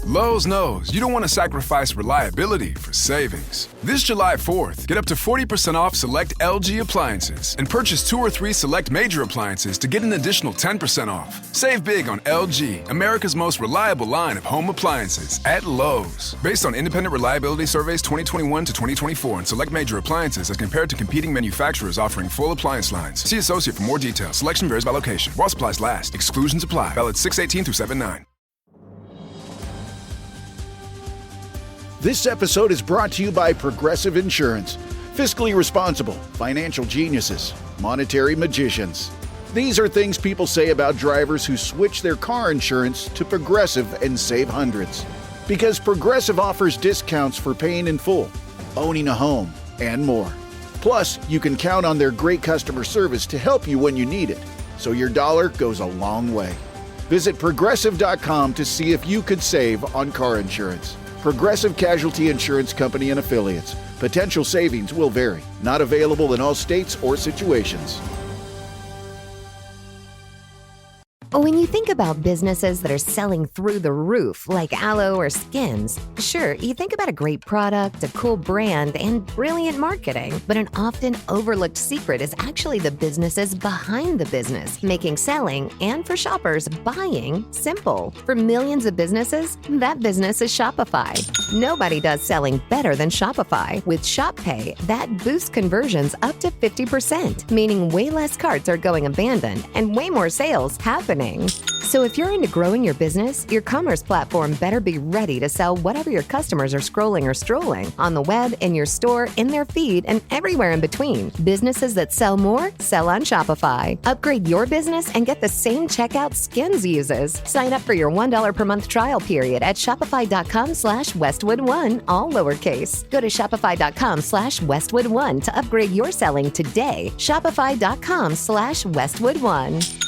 Lowe's knows you don't want to sacrifice reliability for savings. This July 4th, get up to 40% off select LG appliances and purchase 2 or 3 select major appliances to get an additional 10% off. Save big on LG, America's most reliable line of home appliances at Lowe's. Based on independent reliability surveys 2021 to 2024 and select major appliances as compared to competing manufacturers offering full appliance lines. See associate for more details. Selection varies by location. While supplies last. Exclusions apply. Valid 6/18 through 7/9. This episode is brought to you by Progressive Insurance. Fiscally responsible, financial geniuses, monetary magicians. These are things people say about drivers who switch their car insurance to Progressive and save hundreds. Because Progressive offers discounts for paying in full, owning a home, and more. Plus, you can count on their great customer service to help you when you need it, so your dollar goes a long way. Visit Progressive.com to see if you could save on car insurance. Progressive Casualty Insurance Company and Affiliates. Potential savings will vary. Not available in all states or situations. When you think about businesses that are selling through the roof, like aloe or skins, sure, you think about a great product, a cool brand, and brilliant marketing. But an often overlooked secret is actually the businesses behind the business, making selling and, for shoppers, buying simple. For millions of businesses, that business is Shopify. Nobody does selling better than Shopify. With Shop Pay, that boosts conversions up to 50%, meaning way less carts are going abandoned and way more sales happening. So if you're into growing your business, your commerce platform better be ready to sell whatever your customers are scrolling or strolling on the web, in your store, in their feed, and everywhere in between. Businesses that sell more, sell on Shopify. Upgrade your business and get the same checkout Skins uses. Sign up for your $1 per month trial period at shopify.com/Westwood1, all lowercase. Go to shopify.com/Westwood1 to upgrade your selling today. Shopify.com/Westwood1.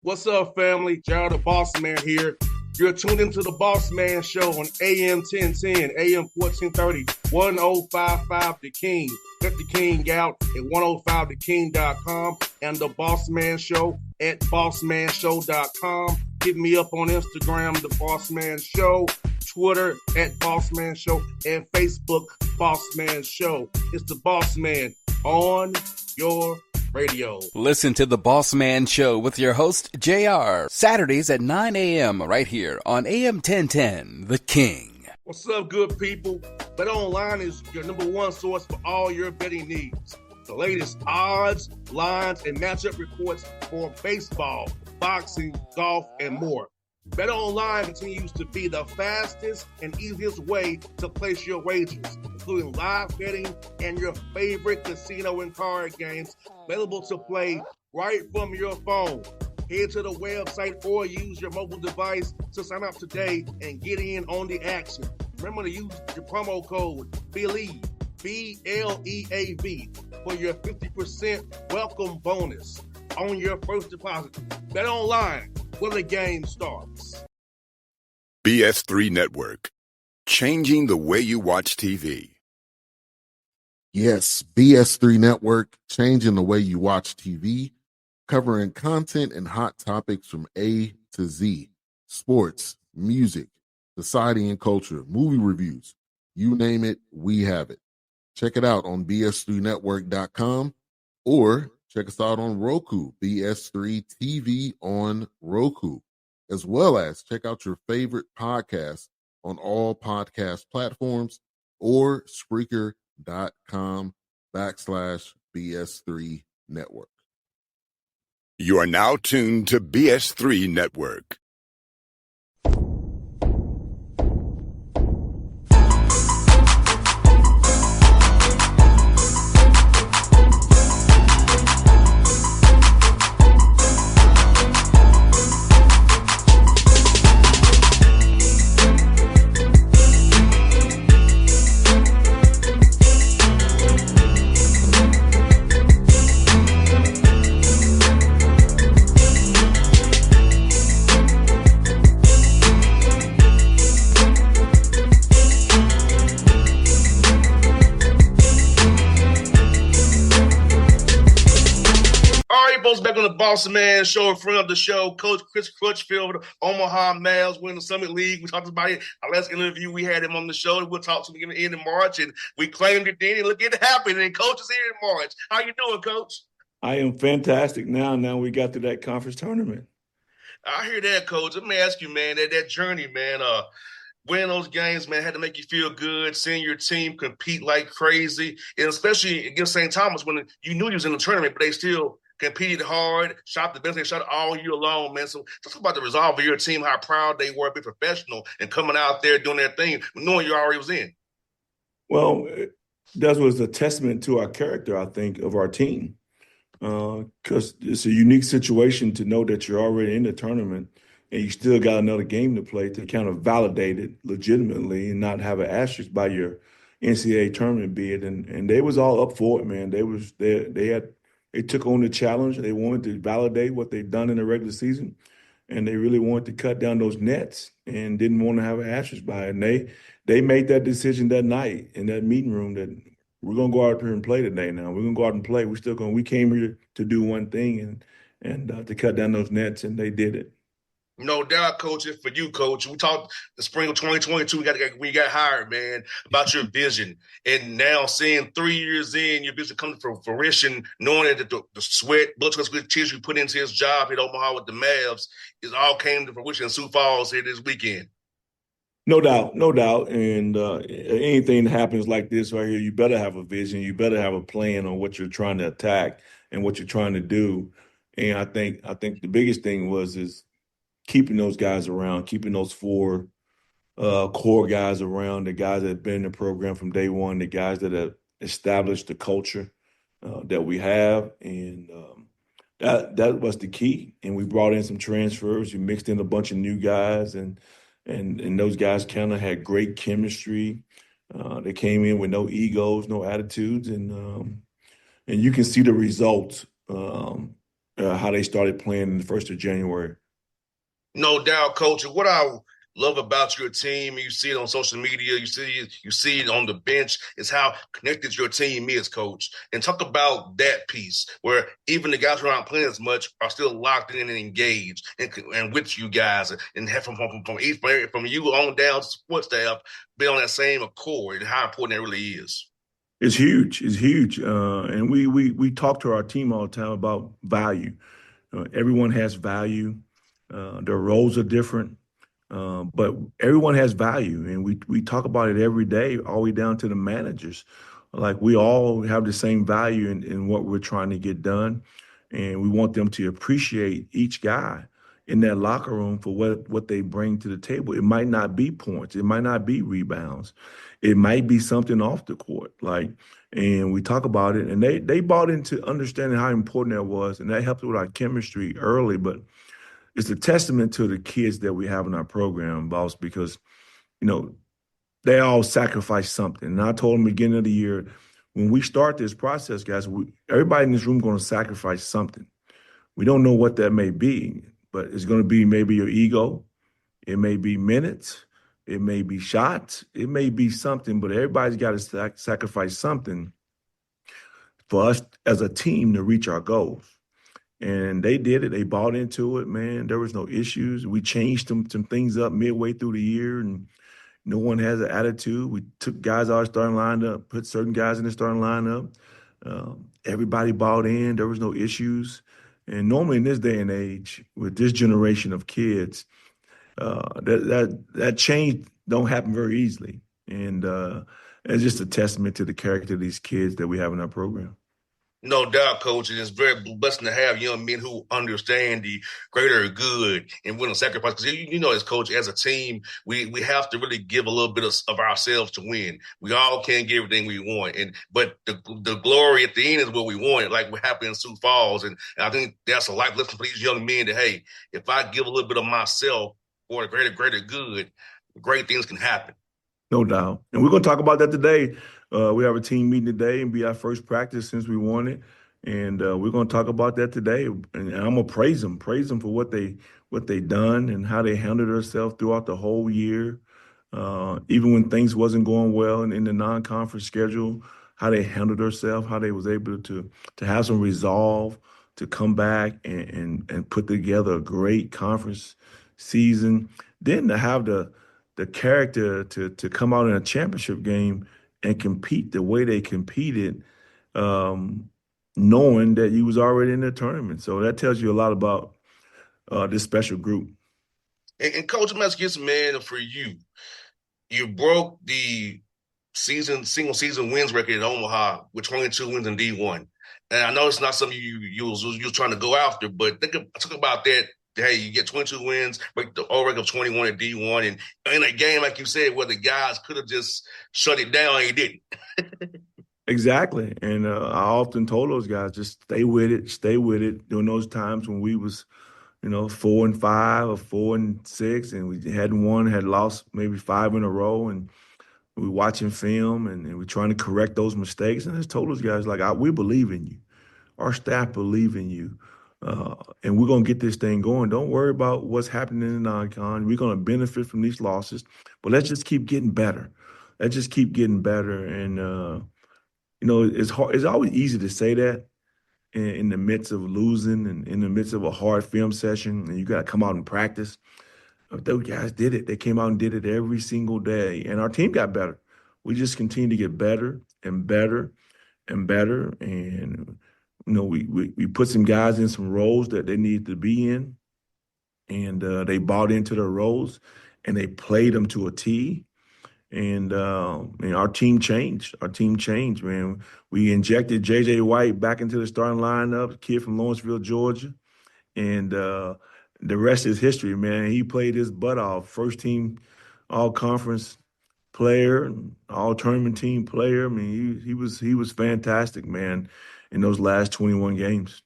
What's up, family? Gerald the Bossman here. You're tuned into the Bossman Show on AM 1010, AM 1430, 1055 The King. Let the King out at 105theking.com and the Bossman Show at bossmanshow.com. Hit me up on Instagram, The Bossman Show, Twitter at Bossman Show, and Facebook, Bossman Show. It's the Bossman on your radio. Listen to the Bossman Show with your host, JR, Saturdays at 9 a.m. right here on AM 1010, The King. What's up, good people? BetOnline is your number one source for all your betting needs. The latest odds, lines, and matchup reports for baseball, boxing, golf, and more. BetOnline continues to be the fastest and easiest way to place your wagers, including live betting and your favorite casino and card games available to play right from your phone. Head to the website or use your mobile device to sign up today and get in on the action. Remember to use your promo code BELIEVE, BLEAV, for your 50% welcome bonus on your first deposit. BetOnline, where the game starts. BS3 Network, changing the way you watch TV. Yes, BS3 Network, changing the way you watch TV, covering content and hot topics from A to Z, sports, music, society and culture, movie reviews, you name it, we have it. Check it out on bs3network.com or check us out on Roku, BS3 TV on Roku, as well as check out your favorite podcast on all podcast platforms or Spreaker.com/BS3 Network. You are now tuned to BS3 Network. back on the Bossman show in front of the show. Coach Chris Crutchfield, Omaha Mavs winning the Summit League. We talked about it. Our last interview, we had him on the show. We'll talk to him again in March, and we claimed it then. And look, it happened. And Coach is here in March. How you doing, Coach? I am fantastic now. Now we got to that conference tournament. I hear that, Coach. Let me ask you, man, that journey, man, winning those games, man, had to make you feel good, seeing your team compete like crazy, and especially against St. Thomas when you knew you was in the tournament, but they still competed hard, shot the best they shot all year long, man. So talk about the resolve of your team, how proud they were to be professional and coming out there doing their thing, knowing you already was in. Well, that was a testament to our character, I think, of our team. Because it's a unique situation to know that you're already in the tournament and you still got another game to play to kind of validate it legitimately and not have an asterisk by your NCAA tournament bid. And they was all up for it, man. They took on the challenge. They wanted to validate what they've done in the regular season, and they really wanted to cut down those nets and didn't want to have an asterisk by it. And they made that decision that night in that meeting room that we're gonna go out here and play today. Now we're gonna go out and play. We came here to do one thing and to cut down those nets, and they did it. No doubt, Coach. And for you, Coach, we talked the spring of 2022. We got hired, man, about your vision, and now seeing 3 years in, your vision coming to fruition, knowing that the sweat, blood, sweat, tears you put into his job at Omaha with the Mavs, is all came to fruition in Sioux Falls here this weekend. No doubt, no doubt. And anything that happens like this right here, you better have a vision. You better have a plan on what you're trying to attack and what you're trying to do. And I think the biggest thing is keeping those guys around, keeping those four core guys around, the guys that have been in the program from day one, the guys that have established the culture that we have. And that was the key. And we brought in some transfers. We mixed in a bunch of new guys, and those guys kind of had great chemistry. They came in with no egos, no attitudes, and you can see the results, how they started playing in the 1st of January. No doubt, Coach. And what I love about your team, you see it on social media, you see it on the bench, is how connected your team is, Coach. And talk about that piece where even the guys who aren't playing as much are still locked in and engaged and with you guys, and have from you on down to support staff be on that same accord, and how important it really is. It's huge. It's huge. And we talk to our team all the time about value. Everyone has value. Their roles are different, but everyone has value, and we talk about it every day, all the way down to the managers. Like, we all have the same value in what we're trying to get done, and we want them to appreciate each guy in that locker room for what they bring to the table. It might not be points, it might not be rebounds, it might be something off the court. And we talk about it, and they bought into understanding how important that was, and that helped with our chemistry early, but it's a testament to the kids that we have in our program, boss, because, they all sacrifice something. And I told them at the beginning of the year, when we start this process, guys, everybody in this room is going to sacrifice something. We don't know what that may be, but it's going to be maybe your ego. It may be minutes. It may be shots. It may be something, but everybody's got to sacrifice something for us as a team to reach our goals. And they did it. They bought into it, man. There was no issues. We changed some things up midway through the year, and no one has an attitude. We took guys out of the starting lineup, put certain guys in the starting lineup. Everybody bought in. There was no issues. And normally in this day and age, with this generation of kids, that change don't happen very easily. And it's just a testament to the character of these kids that we have in our program. No doubt, Coach, and it's very blessing to have young men who understand the greater good and willing to sacrifice. Because as Coach, as a team, we have to really give a little bit of ourselves to win. We all can't get everything we want, but the glory at the end is what we wanted, like what happened in Sioux Falls. And I think that's a life lesson for these young men that, hey, if I give a little bit of myself for the greater good, great things can happen. No doubt. And we're going to talk about that today. We have a team meeting today and be our first practice since we won it. And we're going to talk about that today. And I'm going to praise them for what they done and how they handled themselves throughout the whole year. Even when things wasn't going well in the non-conference schedule, how they handled themselves, how they was able to have some resolve, to come back and put together a great conference season, then to have the character to come out in a championship game and compete the way they competed, um, knowing that you was already in the tournament. So that tells you a lot about this special group. And Coach, I'm asking you, man, for you broke the single season wins record in Omaha with 22 wins in D1. And I know it's not something you was trying to go after, but talk about that. Hey, you get 22 wins, break the old record of 21 at D1, and in a game like you said, where the guys could have just shut it down, and he didn't. Exactly. And I often told those guys, just stay with it during those times when we was, 4-5 or 4-6, and we hadn't won, had lost maybe 5 in a row, and we watching film and we're trying to correct those mistakes. And I just told those guys, like, we believe in you. Our staff believe in you. And we're going to get this thing going. Don't worry about what's happening in the non-con. We're going to benefit from these losses, but let's just keep getting better. Let's just keep getting better. And, it's hard. It's always easy to say that in the midst of losing and in the midst of a hard film session, and you got to come out and practice. But those guys did it. They came out and did it every single day, and our team got better. We just continue to get better and better and better. And we put some guys in some roles that they needed to be in, and they bought into their roles, and they played them to a T. And our team changed. Our team changed, man. We injected J.J. White back into the starting lineup, kid from Lawrenceville, Georgia. And the rest is history, man. He played his butt off. First team all-conference player, all-tournament team player. I mean, he was fantastic, man, in those last 21 games.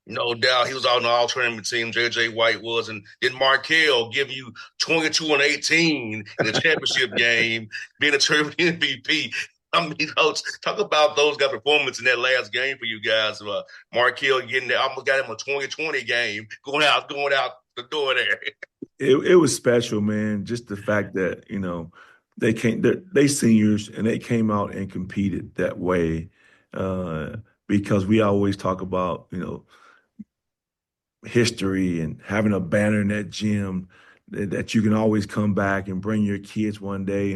No doubt. He was on the all-tournament team, J.J. White was. And then Markell give you 22 and 18 in the championship game, being a tournament MVP. I mean, talk about those guys' performance in that last game for you guys. Markell getting there, almost got him a 2020 game, going out the door there. It was special, man. Just the fact that, they seniors and they came out and competed that way because we always talk about, history and having a banner in that gym that you can always come back and bring your kids one day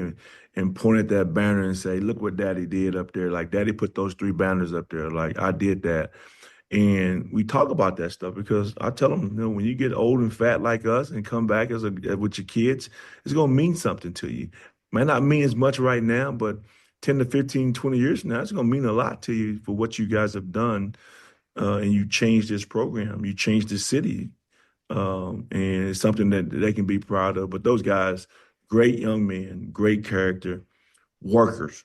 and point at that banner and say, look what daddy did up there. Like, daddy put those 3 banners up there. Like, I did that. And we talk about that stuff because I tell them, when you get old and fat like us and come back with your kids, it's going to mean something to you. Might not mean as much right now, but 10 to 15, 20 years from now, it's going to mean a lot to you for what you guys have done. And you changed this program, you changed the city, and it's something that they can be proud of. But those guys, great young men, great character, workers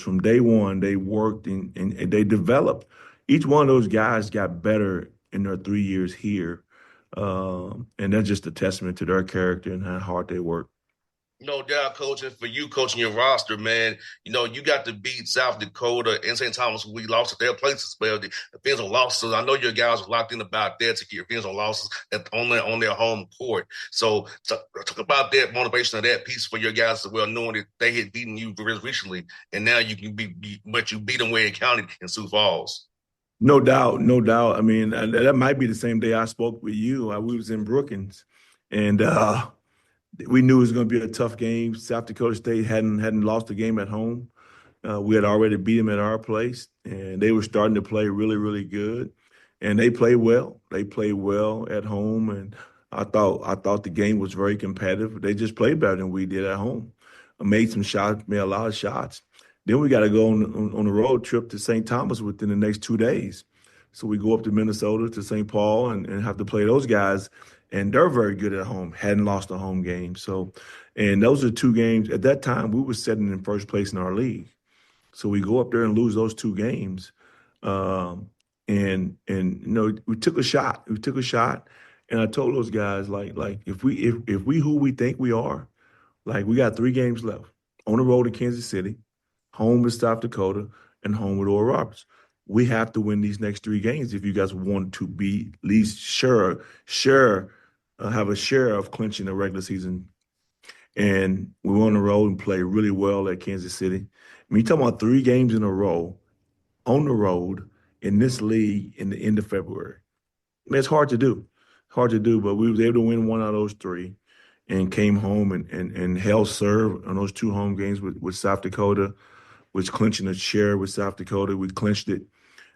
from day one. They worked and they developed. Each one of those guys got better in their 3 years here, and that's just a testament to their character and how hard they work. No doubt, coaching for you, coaching your roster, man. You got to beat South Dakota and St. Thomas. We lost at their places. Well, the fans on losses. I know your guys are locked in about that to get fans on losses on their home court. So talk about that motivation of that piece for your guys as well, knowing that they had beaten you very recently, and now you can but you beat them where it counted in Sioux Falls. No doubt, no doubt. I mean, that might be the same day I spoke with you. We was in Brookings, and we knew it was going to be a tough game. South Dakota State hadn't lost a game at home. We had already beat them at our place, and they were starting to play really, really good. And they played well. They played well at home, and I thought the game was very competitive. They just played better than we did at home. I made some shots, made a lot of shots. Then we got to go on a road trip to St. Thomas within the next 2 days. So we go up to Minnesota, to St. Paul, and have to play those guys. And they're very good at home, hadn't lost a home game. So, and those are 2 games. At that time, we were sitting in first place in our league. So we go up there and lose those 2 games. And we took a shot. We took a shot. And I told those guys, like if we who we think we are, like we got 3 games left. On the road to Kansas City, home with South Dakota, and home with Oral Roberts. We have to win these next 3 games if you guys want to be at least have a share of clinching the regular season. And we went on the road and played really well at Kansas City. I mean, you're talking about 3 games in a row on the road in this league in the end of February. I mean, it's hard to do, but we was able to win one out of those three and came home and held serve on those 2 home games with South Dakota, which clinching a share with South Dakota. We clinched it.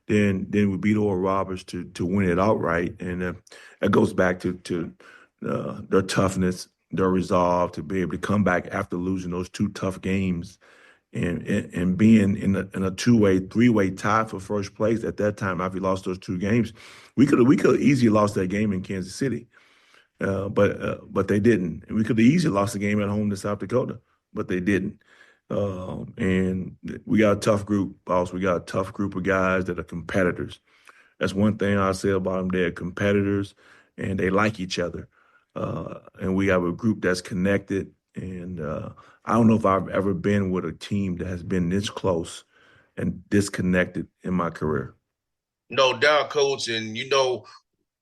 Then we beat Oral Roberts to win it outright. And it goes back to their toughness, their resolve to be able to come back after losing those 2 tough games and being in a 2-way, 3-way tie for first place at that time after we lost those 2 games. We could have easily lost that game in Kansas City, but they didn't. And we could have easily lost the game at home to South Dakota, but they didn't. And we got a tough group, boss. We got a tough group of guys that are competitors. That's one thing I say about them. They're competitors, and they like each other. And we have a group that's connected. And I don't know if I've ever been with a team that has been this close and disconnected in my career. No doubt, Coach. And,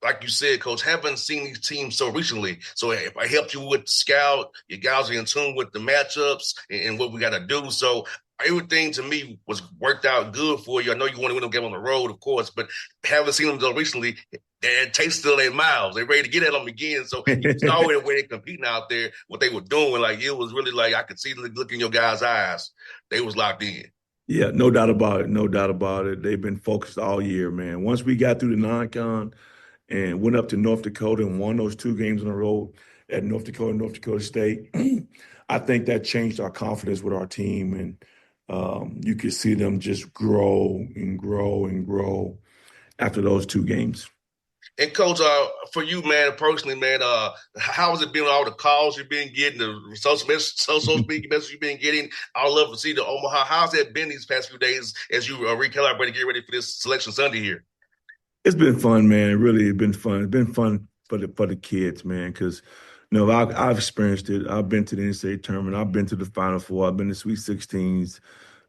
like you said, Coach, haven't seen these teams so recently. So if I helped you with the scout, your guys are in tune with the matchups and what we got to do. So everything to me was worked out good for you. I know you want to win a game on the road, of course, but haven't seen them so recently. Their taste still in their mouths. They're ready to get at them again. So you saw the way they're competing out there, what they were doing. Like, it was really like I could see the look in your guys' eyes. They was locked in. Yeah, no doubt about it. No doubt about it. They've been focused all year, man. Once we got through the non-con and went up to North Dakota and won those 2 games on the road at North Dakota State, I think that changed our confidence with our team. And you could see them just grow and grow and grow after those 2 games. And Coach, for you, man, personally, man, how has it been with all the calls you've been getting, the social speaking messages you've been getting? I'd love to see the Omaha. How's that been these past few days as you recalibrate and get ready for this Selection Sunday here? It's been fun, man. Really, it's been fun. It's been fun for the kids, man, because I've experienced it. I've been to the NCAA tournament. I've been to the Final Four. I've been to Sweet 16s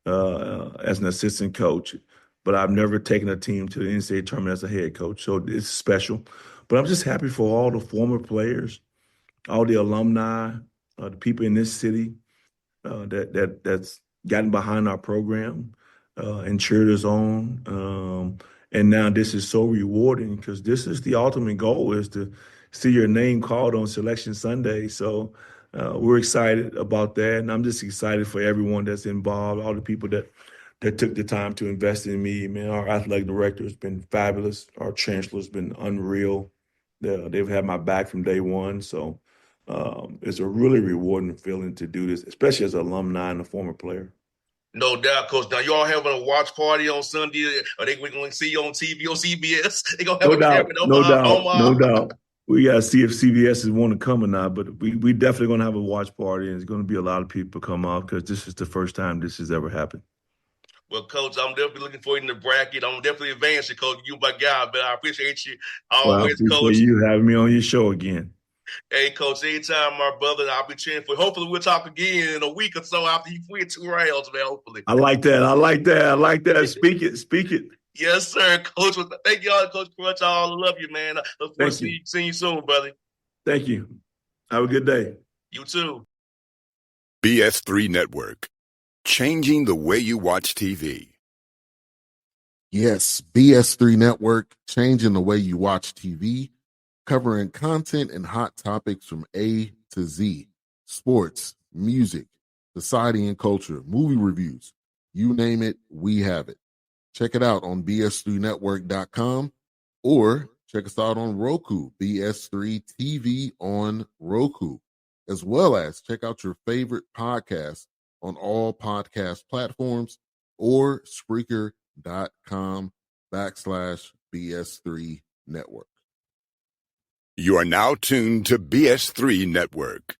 as an assistant coach. But I've never taken a team to the NCAA tournament as a head coach, so it's special. But I'm just happy for all the former players, all the alumni, the people in this city that's gotten behind our program and cheered us on. And now this is so rewarding because this is the ultimate goal, is to see your name called on Selection Sunday. So we're excited about that, and I'm just excited for everyone that's involved, all the people that took the time to invest in me. Man, our athletic director has been fabulous. Our chancellor has been unreal. They've had my back from day one. So it's a really rewarding feeling to do this, especially as an alumni and a former player. No doubt, Coach. Now, you all having a watch party on Sunday? Are we're going to see you on TV on CBS? They're going to have No doubt. We got to see if CBS is want to come or not, but we definitely going to have a watch party, and there's going to be a lot of people come out because this is the first time this has ever happened. Well, Coach, I'm definitely looking for you in the bracket. I'm definitely advancing, Coach. You my guy, but I appreciate you always, Coach. I appreciate you having me on your show again. Hey, Coach, anytime, my brother, I'll be cheering for you. Hopefully we'll talk again in a week or so after you win 2 rounds, man, hopefully. I like that. Speak it. Yes, sir, Coach. Thank you all, Coach Crutch. I love you, man. I look forward to seeing you soon, brother. Thank you. Have a good day. You too. BS3 Network. Changing the way you watch TV. Yes, BS3 Network, changing the way you watch TV, covering content and hot topics from A to Z, sports, music, society and culture, movie reviews, you name it, we have it. Check it out on bs3network.com or check us out on Roku, BS3 TV on Roku, as well as check out your favorite podcast on all podcast platforms or Spreaker.com/BS3 Network. You are now tuned to BS3 Network.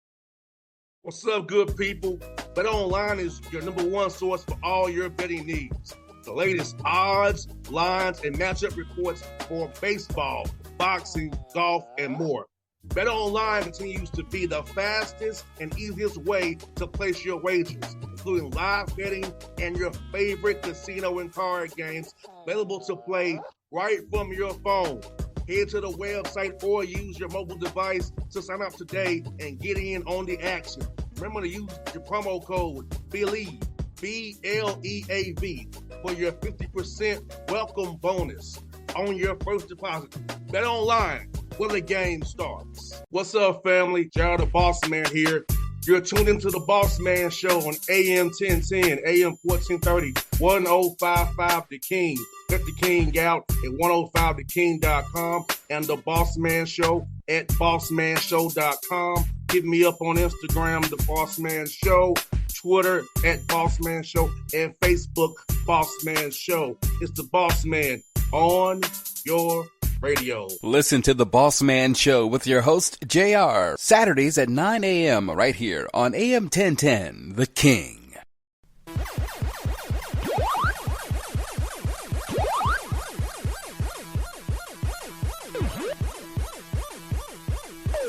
What's up, good people? Bet Online is your #1 source for all your betting needs. The latest odds, lines, and matchup reports for baseball, boxing, golf, and more. Bet Online continues to be the fastest and easiest way to place your wagers, including live betting and your favorite casino and card games available to play right from your phone. Head to the website or use your mobile device to sign up today and get in on the action. Remember to use your promo code BELIEVE, BLEAV, for your 50% welcome bonus on your first deposit. Bet online where the game starts. What's up, family? Jared the Bossman here. You're tuned into the Bossman Show on AM 1010, AM 1430, 1055 The King. Let the King out at 105theking.com and the Bossman Show at bossmanshow.com. Hit me up on Instagram, The Bossman Show, Twitter at Bossman Show, and Facebook, Bossman Show. It's the Bossman on your radio. Listen to the Bossman Show with your host, JR, Saturdays at 9 a.m. right here on AM 1010, The King.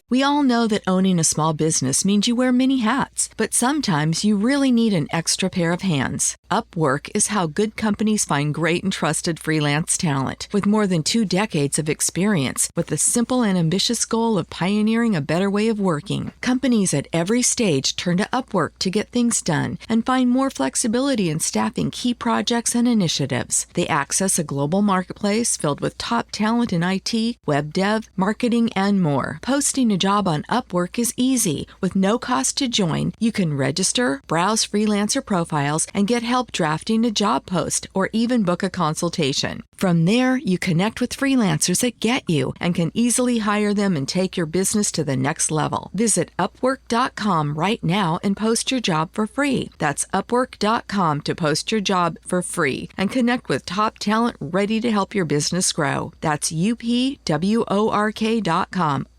We all know that owning a small business means you wear many hats, but sometimes you really need an extra pair of hands. Upwork is how good companies find great and trusted freelance talent. With more than 2 decades of experience, with the simple and ambitious goal of pioneering a better way of working, companies at every stage turn to Upwork to get things done and find more flexibility in staffing key projects and initiatives. They access a global marketplace filled with top talent in IT, web dev, marketing, and more. Posting a job on Upwork is easy. With no cost to join, you can register, browse freelancer profiles, and get help drafting a job post or even book a consultation. From there, you connect with freelancers that get you and can easily hire them and take your business to the next level. Visit Upwork.com right now and post your job for free. That's Upwork.com to post your job for free and connect with top talent ready to help your business grow. That's UPWORK.com,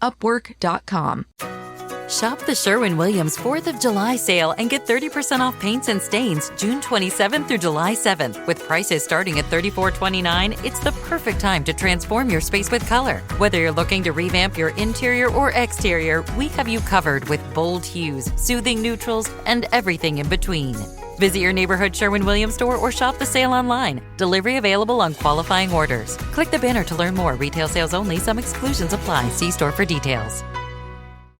Upwork.com. Shop the Sherwin-Williams 4th of July sale and get 30% off paints and stains June 27th through July 7th. With prices starting at $34.29, it's the perfect time to transform your space with color. Whether you're looking to revamp your interior or exterior, we have you covered with bold hues, soothing neutrals, and everything in between. Visit your neighborhood Sherwin-Williams store or shop the sale online. Delivery available on qualifying orders. Click the banner to learn more. Retail sales only. Some exclusions apply. See store for details.